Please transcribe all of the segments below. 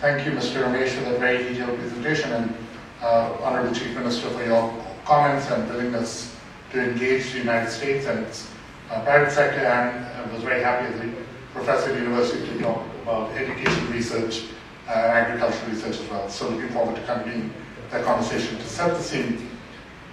Thank you, Mr. Ramesh, for that very detailed presentation, and Honorable Chief Minister, for your comments and willingness to engage the United States and its private sector, and I was very happy as a professor at the university to talk about education research and agricultural research as well. So looking forward to continuing that conversation. To set the scene,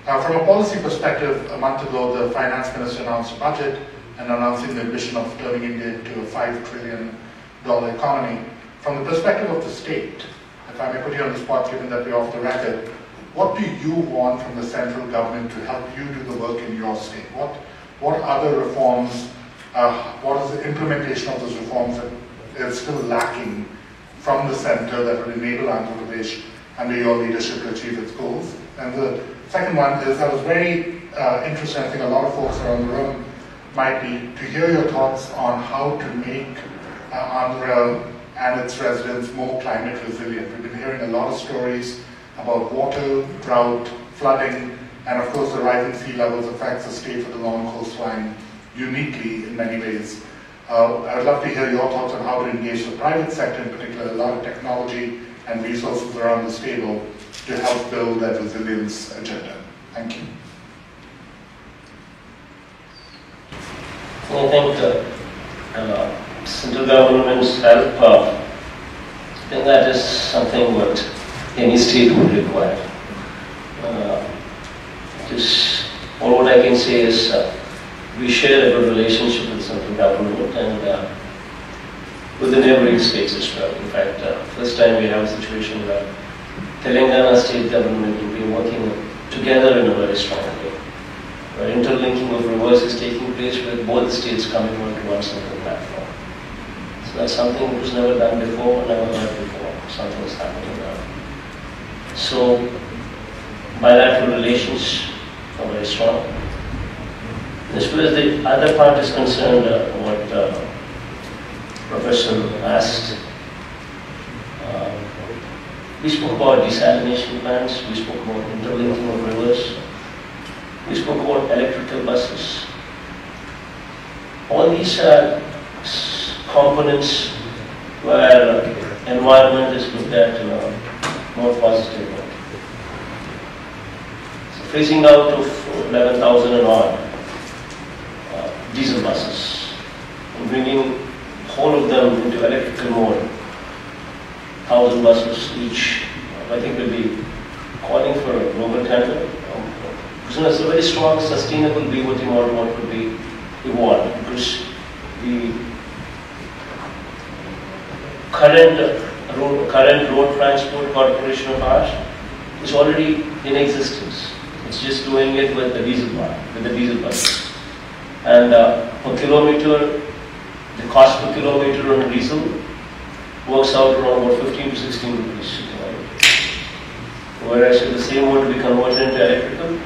from a policy perspective, a month ago the Finance Minister announced a budget and announcing the ambition of turning India into a $5 trillion economy. From the perspective of the state, if I may put you on the spot, given that we're off the record, what do you want from the central government to help you do the work in your state? What other reforms, what is the implementation of those reforms that is still lacking from the center that would enable Andhra Pradesh under your leadership to achieve its goals? And the second one is, I was very interested, I think a lot of folks around the room might be, to hear your thoughts on how to make Andhra and its residents more climate resilient. We've been hearing a lot of stories about water, drought, flooding, and of course the rising sea levels affects the state for the long coastline uniquely in many ways. I would love to hear your thoughts on how to engage the private sector, in particular, a lot of technology and resources around this table to help build that resilience agenda. Thank you. I think central government's help, I think that is something what any state would require. All what I can say is we share a good relationship with the central government and with the neighboring states as well. In fact, first time we have a situation where Telangana state government will be working together in a very strong way, where interlinking of rivers is taking place with both the states coming onto one central platform. So that's something that was never done before, never heard before. Something is happening now. So bilateral relations are very strong. As far as the other part is concerned, what Professor asked, we spoke about desalination plants, we spoke about interlinking of rivers, we spoke about electrical buses. All these are components where environment is looked at in a more positive way. So phasing out of 11,000 and odd diesel buses and bringing whole of them into electrical mode, 1,000 buses each, I think will be calling for a global tender. So it's a very strong, sustainable BOT model what would be evolved, because the current road transport corporation of ours is already in existence. It's just doing it with the diesel buses. And per kilometer, the cost per kilometer on diesel works out around about 15 to 16 rupees. Whereas if the same were to be converted into electrical,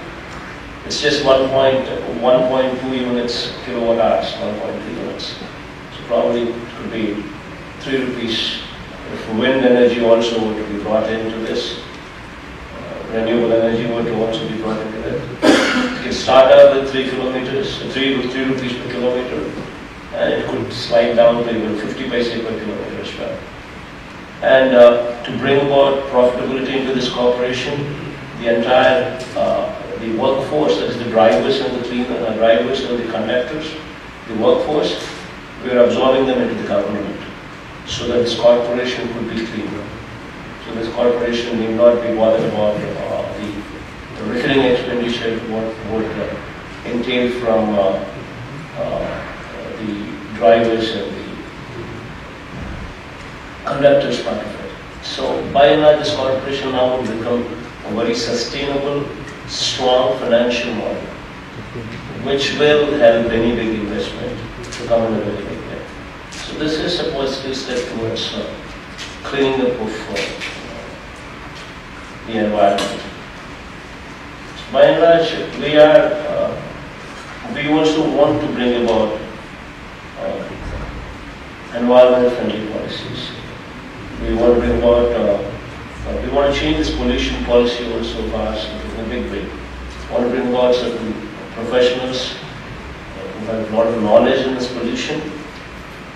it's just 1.2 units kilowatt hours, 1.3 units. So probably it could be 3 rupees. If wind energy also were to be brought into this, renewable energy were to also be brought into it, you can start out with 3 rupees per kilometer, and it could slide down to even 50 paise per kilometer as well. And to bring about profitability into this corporation, the entire the workforce, that is the drivers and the cleaner, drivers and the conductors, the workforce, we are absorbing them into the government so that this corporation could be cleaner. So this corporation need not be bothered about the recurring expenditure what would entail from the drivers and the conductors part of it. So by and large, this corporation now will become a very sustainable, strong financial model, which will help any big investment to come in a very big way. So this is a positive step towards cleaning up of the environment. So by and large, we also want to bring about environment-friendly policies. We want to bring about, we want to change this pollution policy also for us in a big way. We want to bring about certain professionals who have a lot of knowledge in this pollution,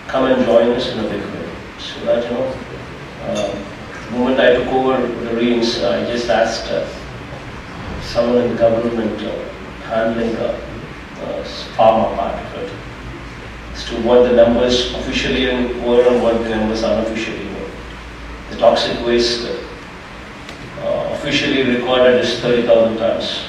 come and join us in a big way. So that, moment I took over the reins, I just asked someone in the government handling the pharma part of it as to what the numbers officially were and what the numbers unofficially were. The toxic waste officially recorded is 30,000 tons.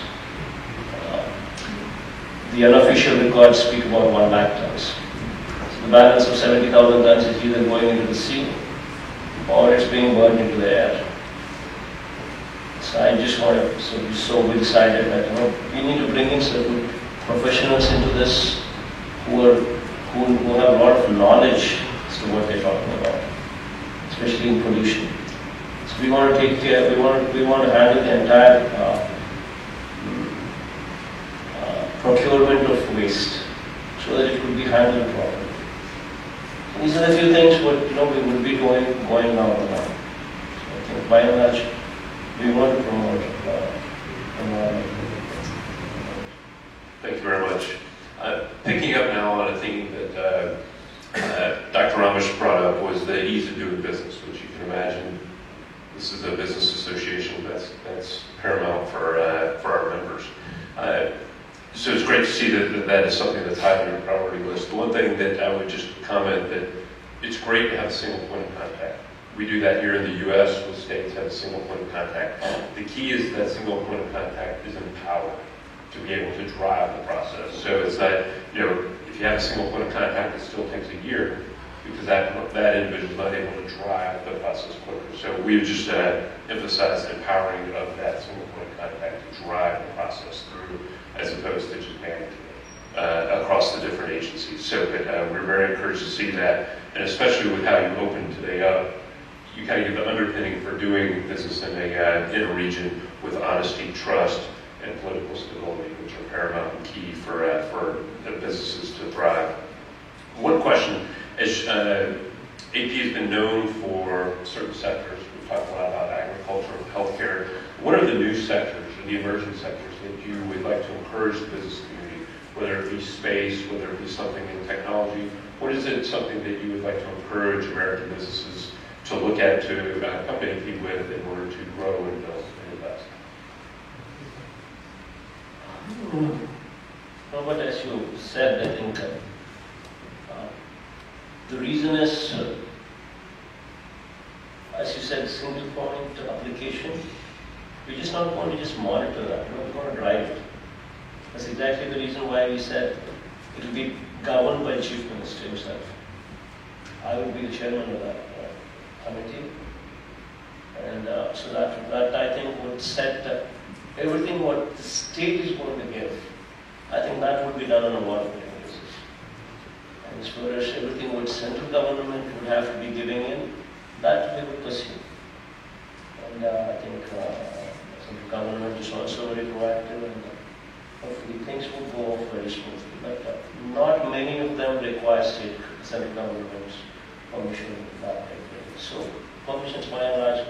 The unofficial records speak about 1 lakh tons. So the balance of 70,000 tons is either going into the sea or it's being burned into the air. So I just want to, so we decided that we need to bring in certain professionals into this who have a lot of knowledge as to what they're talking about, especially in pollution. So we want to take care. We want to handle the entire procurement of waste so that it could be handled properly. So these are the few things what we will be going now and on. So I think by and large we want to promote environment. Thank you very much. Picking up now on a theme that Dr. Ramesh brought up was the ease of doing business, which you can imagine. This is a business association that's paramount for our members. So it's great to see that is something that's high on your priority list. The one thing that I would just comment that it's great to have a single point of contact. We do that here in the U.S. with states have a single point of contact. The key is that single point of contact is empowered to be able to drive the process. So it's not, if you have a single point of contact, it still takes a year because that individual is not able to drive the process quicker. So we've just emphasized empowering of that single point of contact to drive the process through, as opposed to just managing it across the different agencies. So we're very encouraged to see that, and especially with how you opened today up, you kind of give the underpinning for doing business in a region with honesty, trust, and political stability, which are paramount and key for the businesses to thrive. One question, as AP has been known for certain sectors, we've talked a lot about agriculture, healthcare. What are the new sectors and the emerging sectors that you would like to encourage the business community, whether it be space, whether it be something in technology? What is it something that you would like to encourage American businesses to look at, to compete with in order to grow and build and invest? Robert, as you said, I think the reason is, as you said, single point application. We just not want to just monitor that, we want to drive it. That's exactly the reason why we said it will be governed by the Chief Minister himself. I will be the chairman of that committee. And so that I think would set everything what the state is going to give. I think that would be done on a voluntary basis. And as far as everything what central government would have to be giving in, that we would pursue. And I think central government is also very proactive, and hopefully things will go off very smoothly. But not many of them require central government's permission in that way. So permissions by and large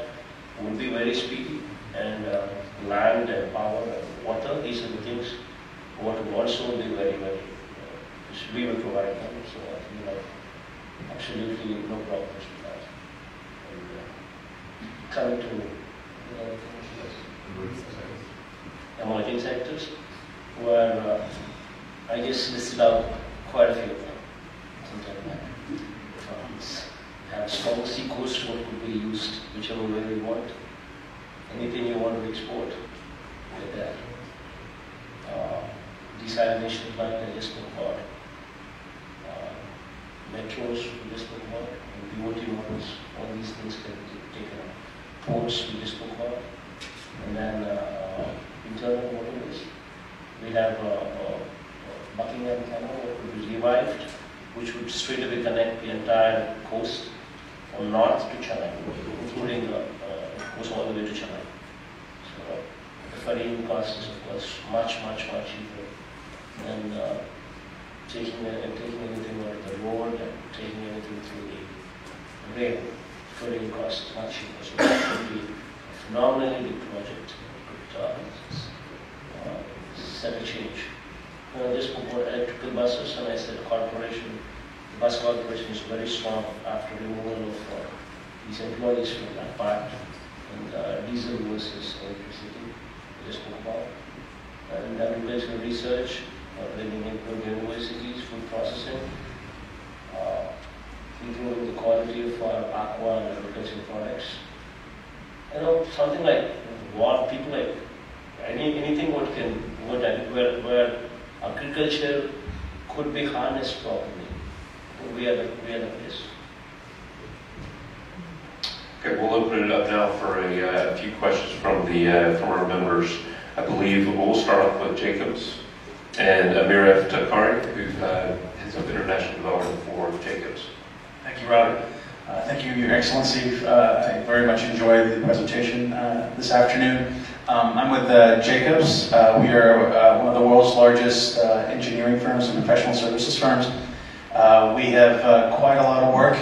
would be very speedy, and land and power and water, these are the things what would also be very, very, we will provide them. So I think we have absolutely no problems with that. And coming to emerging sectors, where I just listed out quite a few of them. Have strong sea coast, what could be used, whichever way we want. Anything you want to export, we're there. Desalination plant, I just spoke about. Metros, we just spoke about. BOT models, all these things can be taken up. Ports, we just spoke about. And then internal waterways. We have Buckingham Canal, what could be revived, which would straight away connect the entire coast from north to Chennai, including goes all the way to Chennai. So the ferrying cost is of course much cheaper than taking anything out of the road and taking anything through the rail. Ferrying cost is much cheaper. So that would be a phenomenally big project. It could set a change. I just spoke about electrical buses, and I said corporation. The bus corporation is very strong after removal of these employees from that part, and diesel versus electricity, we just spoke about, and agricultural research, bringing in good universities, food processing, improving the quality of our aqua and agricultural products. You know, something like what people like, anything where agriculture could be harnessed properly. We are the place. Okay, we'll open it up now for a few questions from our members. I believe we'll start off with Jacobs and Amir F. Takari, who heads up international development for Jacobs. Thank you, Robert. Thank you, Your Excellency. I very much enjoyed the presentation this afternoon. I'm with Jacobs. We are one of the world's largest engineering firms and professional services firms. We have quite a lot of work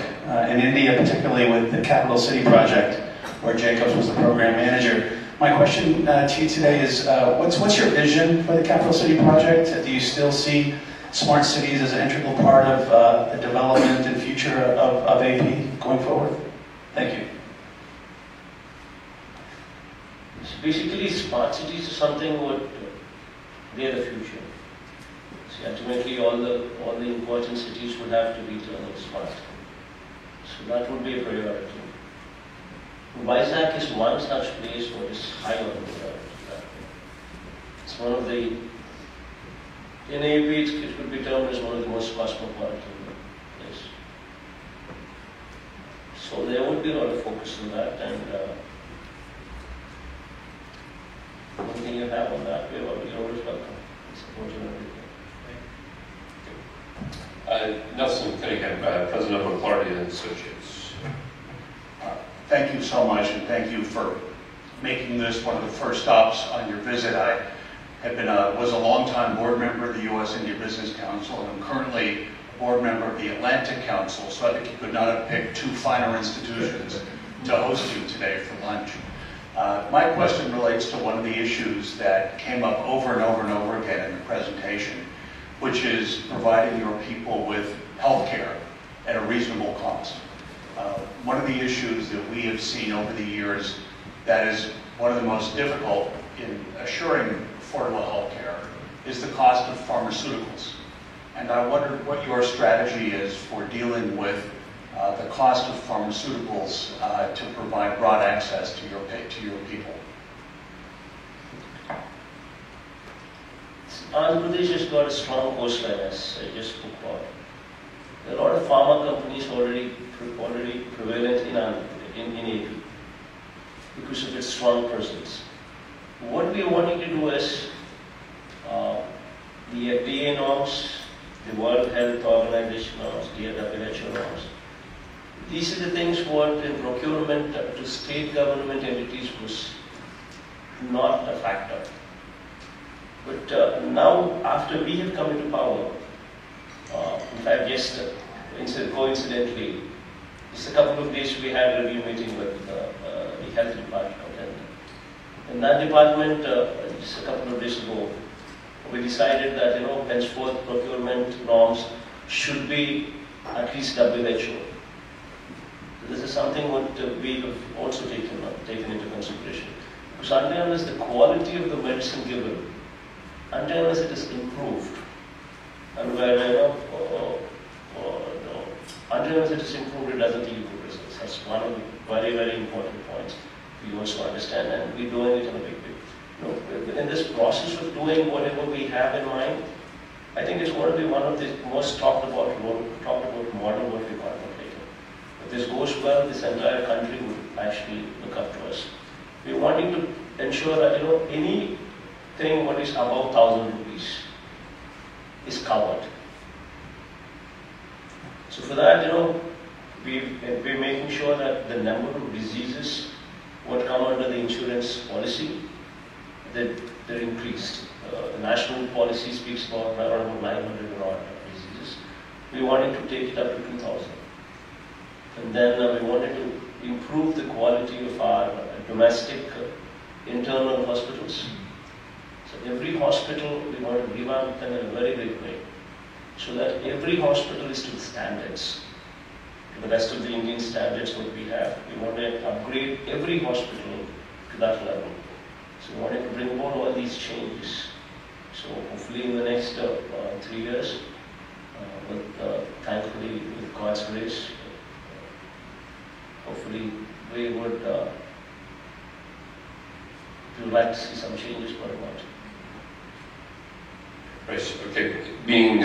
in India, particularly with the Capital City project, where Jacobs was the program manager. My question to you today is, what's your vision for the Capital City project? Do you still see smart cities as an integral part of the development and future of AP going forward? Thank you. So basically, smart cities is something they're the future. See, ultimately, all the important cities would have to be turned smart. So that would be a priority. Vizag is one such place what is high on the priority. It's one of the, in AP it could be termed as one of the most cosmopolitan places. So there would be a lot of focus on that, and anything you have on that, you're always welcome. Support you and everything. Nelson Cunningham, President of McClarty and Associates. Thank you so much, and thank you for making this one of the first stops on your visit. I was a long-time board member of the U.S. India Business Council, and I'm currently a board member of the Atlantic Council, so I think you could not have picked two finer institutions to host you today for lunch. My question relates to one of the issues that came up over and over and over again in the presentation, which is providing your people with health care at a reasonable cost. One of the issues that we have seen over the years that is one of the most difficult in assuring affordable health care is the cost of pharmaceuticals. And I wonder what your strategy is for dealing with the cost of pharmaceuticals to provide broad access to your people. Andhra Pradesh has got a strong coastline, as I just spoke about. There are a lot of pharma companies already prevalent in AP because of its strong presence. What we are wanting to do is the FDA norms, the World Health Organization norms, the WHO norms. These are the things what in procurement to state government entities was not a factor. But now, after we have come into power, in fact, just coincidentally, just a couple of days we had a review meeting with the health department, and in that department, just a couple of days ago, we decided that henceforth procurement norms should be at least WHO. This is something what we have also taken into consideration, because unless the quality of the medicine given, unless it is improved, and where unless it is improved, it doesn't give you good results. That's one of the very, very important points we also understand, and we're doing it in a big way. In this process of doing whatever we have in mind, I think it's going to be one of the most talked about model what we contemplated. If this goes well, this entire country would actually look up to us. We're wanting to ensure that anything what is above 1,000 rupees is covered. So for that, we're making sure that the number of diseases what come under the insurance policy, that they're increased. The national policy speaks about around 900 odd diseases. We wanted to take it up to 2,000. And then we wanted to improve the quality of our domestic internal hospitals. So every hospital, we want to revamp them in a very big way, so that every hospital is to the standards. to the best of the Indian standards what we have. We want to upgrade every hospital to that level. So we wanted to bring about all these changes. So hopefully in the next 3 years, thankfully with God's grace, hopefully we would like to see some changes going on. Right, okay. Being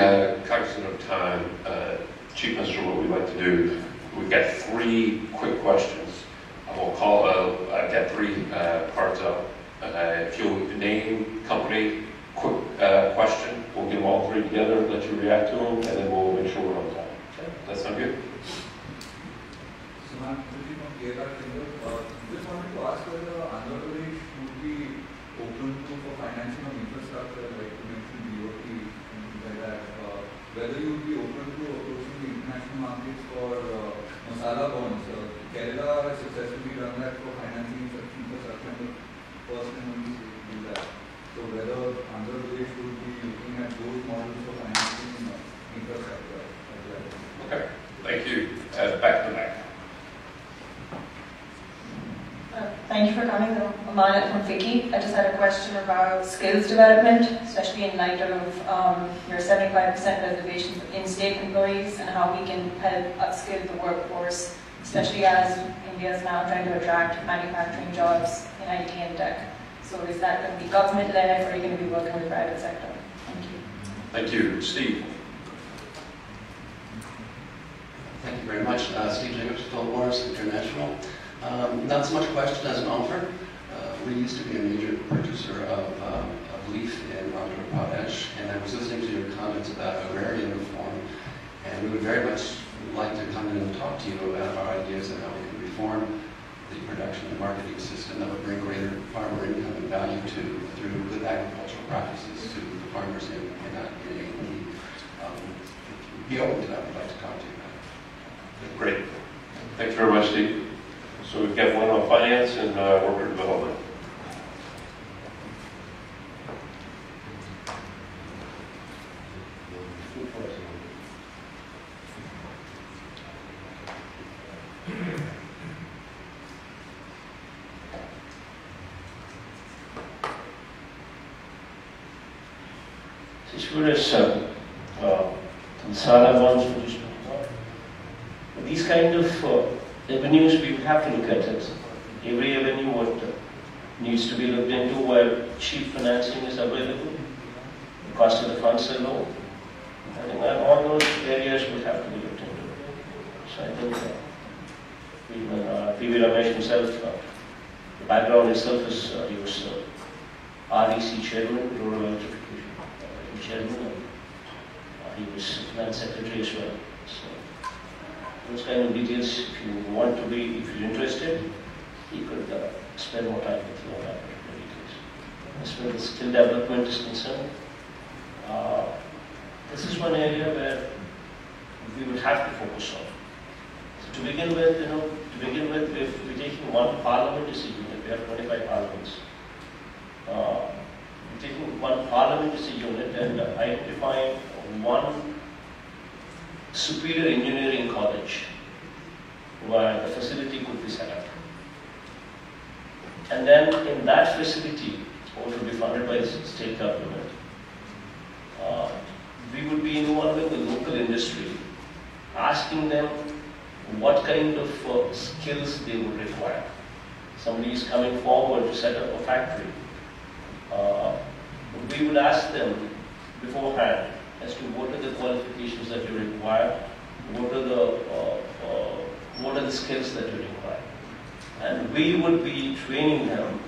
cognizant of time, Chief Minister, what we'd like to do, we've got 3 quick questions. We'll call, I've got 3 parts up. If you'll name, company, quick question, we'll get them all 3 together, let you react to them, and then we'll make sure we're on time. Okay, that sound good? So, ma'am, just wanted to ask whether Andhra Pradesh would be open for financing of infrastructure, like you mentioned BOT and things like that. Whether you would be open to approaching the international markets for masala bonds. Kerala has successfully done that for financing such infrastructure, and the first and only state to do that. So whether Andhra Pradesh would be looking at those models for financing infrastructure as well. Okay, thank you. Back to back. Thank you for coming. Amana from Vicky. I just had a question about skills development, especially in light of your 75% reservations in state employees and how we can help upskill the workforce, especially as India is now trying to attract manufacturing jobs in IT and tech. So is that going to be government-led or are you going to be working with the private sector? Thank you. Thank you. Steve. Thank you very much. Steve Jacobs, Philip Morris International. Not so much a question as an offer. We used to be a major purchaser of leaf in Andhra Pradesh, and I was listening to your comments about agrarian reform, and we would very much like to come in and talk to you about our ideas on how we can reform the production and marketing system that would bring greater farmer income and value through good agricultural practices to the farmers in need. Be open to that. We'd like to talk to you about it. Great. Thanks very much, Steve. So we've got one on finance and worker development. As far as masala bonds, these kind of avenues, we have to look at it. Every avenue what needs to be looked into where cheap financing is available, the cost of the funds are low. I think that all those areas will have to be looked into. So I think P.V. Ramesh himself, the background itself is he was REC chairman, Rural Electrification chairman, and he was finance secretary as well. So those kind of details, if you want to be, if you're interested, he could spend more time with you on that particular details. As far as skill development is concerned, this is one area where we would have to focus on. So to begin with, if we're taking one parliament decision, if we have 25 parliaments, we're taking one parliament decision and identifying one superior engineering college where the facility could be set up. And then in that facility, which would be funded by the state government, we would be involving the local industry, asking them what kind of skills they would require. Somebody is coming forward to set up a factory. We would ask them beforehand as to what are the qualifications that you require, what are the skills that you require. And we would be training them,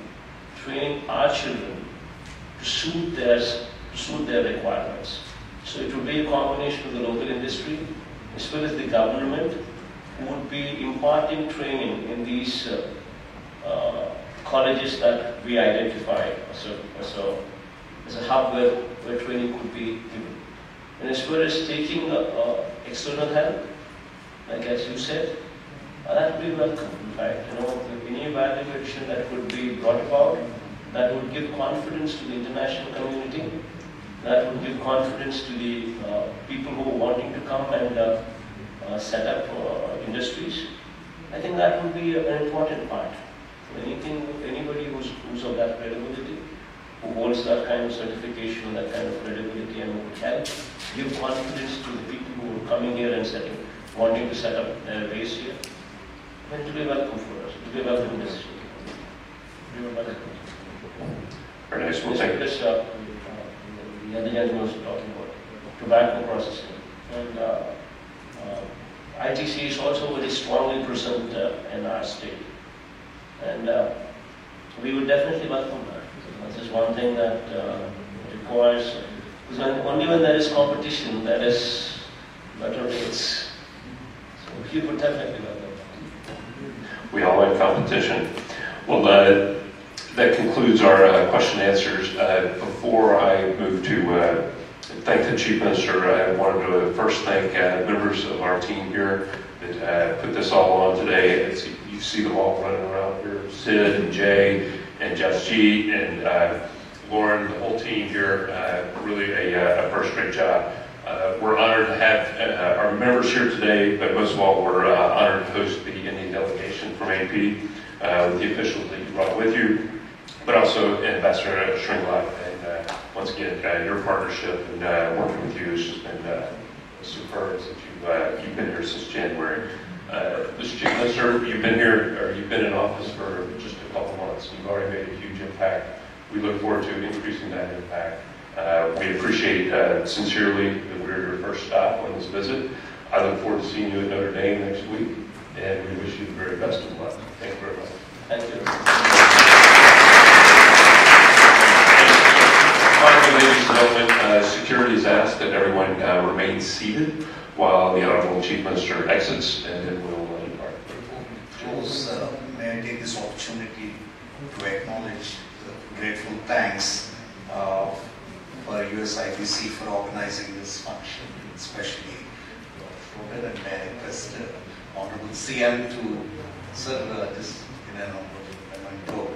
training our children to suit their requirements. So it would be a combination of the local industry as well as the government who would be imparting training in these colleges that we identify as a hub where training could be given. And as far as taking external help, like as you said, that would be welcome. In fact, any value addition that could be brought about, that would give confidence to the international community, that would give confidence to the people who are wanting to come and set up industries. I think that would be an important part. Anybody who's of that credibility, who holds that kind of certification, that kind of credibility, and would help give confidence to the people who are coming here and wanting to set up their base here. I mean, it will be welcome for us. It will be welcome this. Very nice. Well, thank you. The other gentleman was talking about tobacco processing. And ITC is also very strongly present in our state. And we would definitely welcome that. This is one thing that requires, because only when there is competition, there is better rates. So you would definitely welcome that. We all like competition. Well, that concludes our question and answers. Before I move to thank the Chief Minister, I wanted to first thank members of our team here that put this all on today. You see them all running around here, Sid and Jay and Jeff G and Lauren, the whole team here, really a first-rate job. We're honored to have our members here today, but most of all, we're honored to host the Indian delegation from AP with the officials that you brought with you, but also Ambassador Shringla. And once again, your partnership and working with you has just been superb since you've been here since January. Mr. Chief Minister, you've been here, or you've been in office for just a couple months. You've already made a huge impact. We look forward to increasing that impact. We appreciate sincerely that we're your first stop on this visit. I look forward to seeing you at Notre Dame next week, and we wish you the very best of luck. Thank you very much. Thank you. Finally, ladies and gentlemen, security has asked that everyone remain seated while the Honorable Chief Minister exits, and then we'll depart. May I take this opportunity to acknowledge the grateful thanks for USIBC for organizing this function, especially Robert, and may I request Honorable CM to serve this in an memento.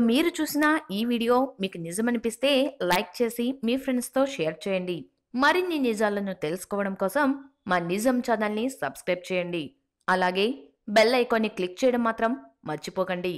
మీరు చూసిన ఈ video మీకు నిజమనిపిస్తే like చేసి మీ ఫ్రెండ్స్తో share చేయండి. మరిన్ని నిజాలను తెలుసుకోవడం కోసం మా నిజం ఛానల్ని సబ్స్క్రైబ్ చేయండి. అలాగే బెల్ ఐకాన్ని క్లిక్ చేయడం మాత్రం మర్చిపోకండి.